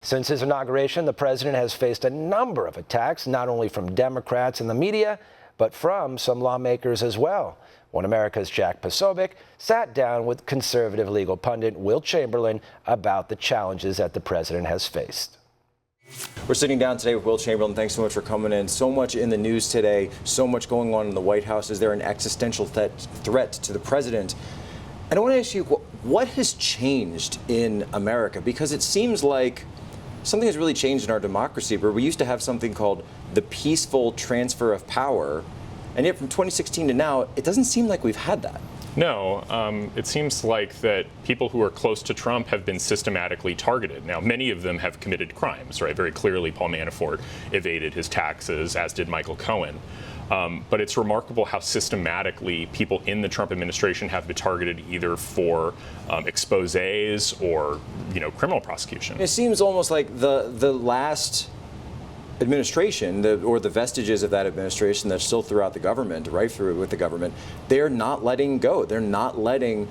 Since his inauguration, the president has faced a number of attacks, not only from Democrats and the media, but from some lawmakers as well. One America's Jack Posobiec sat down with conservative legal pundit Will Chamberlain about the challenges that the president has faced. We're sitting down today with Will Chamberlain. Thanks so much for coming in. So much in the news today, so much going on in the White House. Is there an existential threat to the president? And I want to ask you, what has changed in America? Because it seems like something has really changed in our democracy, where we used to have something called the peaceful transfer of power. And yet from 2016 to now, it doesn't seem like we've had that. No, it seems like that people who are close to Trump have been systematically targeted. Now, many of them have committed crimes, right? Very clearly, Paul Manafort evaded his taxes, as did Michael Cohen. But it's remarkable how systematically people in the Trump administration have been targeted either for exposés or, criminal prosecution. It seems almost like the last administration, or the vestiges of that administration that's still throughout the government, right through with the government, they're not letting go. They're not letting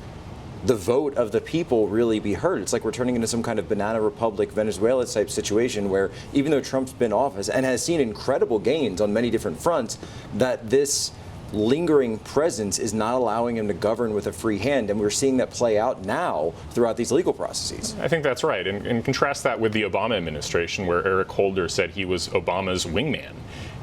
the vote of the people really be heard. It's like we're turning into some kind of banana republic, Venezuela type situation where even though Trump's been in office and has seen incredible gains on many different fronts, that this lingering presence is not allowing him to govern with a free hand, and we're seeing that play out now throughout these legal processes. I think that's right, and contrast that with the Obama administration, where Eric Holder said he was Obama's wingman,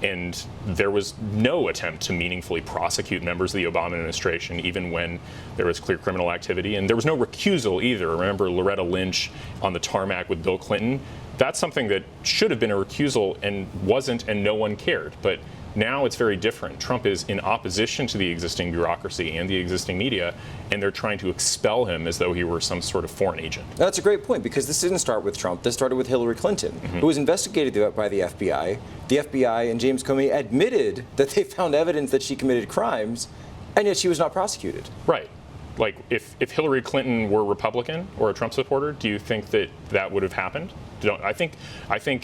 and there was no attempt to meaningfully prosecute members of the Obama administration, even when there was clear criminal activity, and there was no recusal either. Remember Loretta Lynch on the tarmac with Bill Clinton? That's something that should have been a recusal and wasn't, and no one cared. But now it's very different. Trump is in opposition to the existing bureaucracy and the existing media, and they're trying to expel him as though he were some sort of foreign agent. That's a great point, because this didn't start with Trump. This started with Hillary Clinton, who was investigated by the FBI. The FBI and James Comey admitted that they found evidence that she committed crimes, and yet she was not prosecuted. Right. Like, if Hillary Clinton were Republican or a Trump supporter, do you think that that would have happened? I think.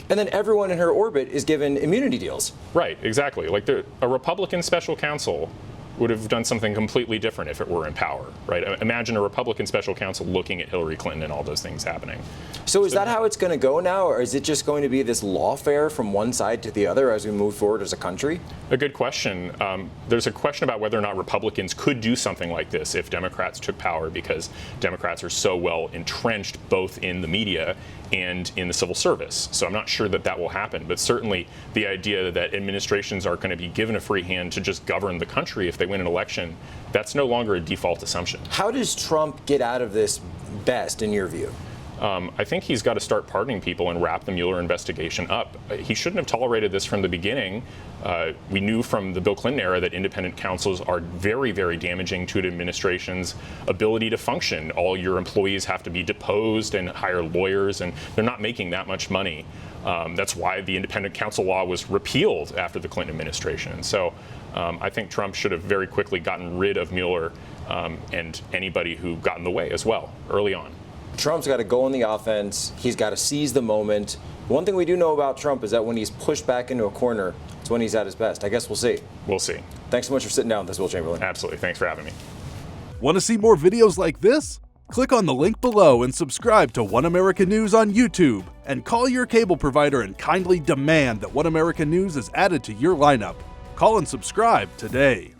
And then everyone in her orbit is given immunity deals. Right, exactly. Like a Republican special counsel would have done something completely different if it were in power, right? Imagine a Republican special counsel looking at Hillary Clinton and all those things happening. So is that how it's going to go now, or is it just going to be this lawfare from one side to the other as we move forward as a country? A good question. There's a question about whether or not Republicans could do something like this if Democrats took power, because Democrats are so well entrenched both in the media and in the civil service. So I'm not sure that that will happen, but certainly the idea that administrations are going to be given a free hand to just govern the country if they win an election, that's no longer a default assumption. How does Trump get out of this best, in your view? I think he's got to start pardoning people and wrap the Mueller investigation up. He shouldn't have tolerated this from the beginning. We knew from the Bill Clinton era that independent counsels are very, very damaging to an administration's ability to function. All your employees have to be deposed and hire lawyers, and they're not making that much money. That's why the independent counsel law was repealed after the Clinton administration. So I think Trump should have very quickly gotten rid of Mueller and anybody who got in the way as well, early on. Trump's got to go on the offense. He's got to seize the moment. One thing we do know about Trump is that when he's pushed back into a corner, it's when he's at his best. I guess we'll see. We'll see. Thanks so much for sitting down with us, Will Chamberlain. Absolutely. Thanks for having me. Want to see more videos like this? Click on the link below and subscribe to One America News on YouTube. And call your cable provider and kindly demand that One America News is added to your lineup. Call and subscribe today.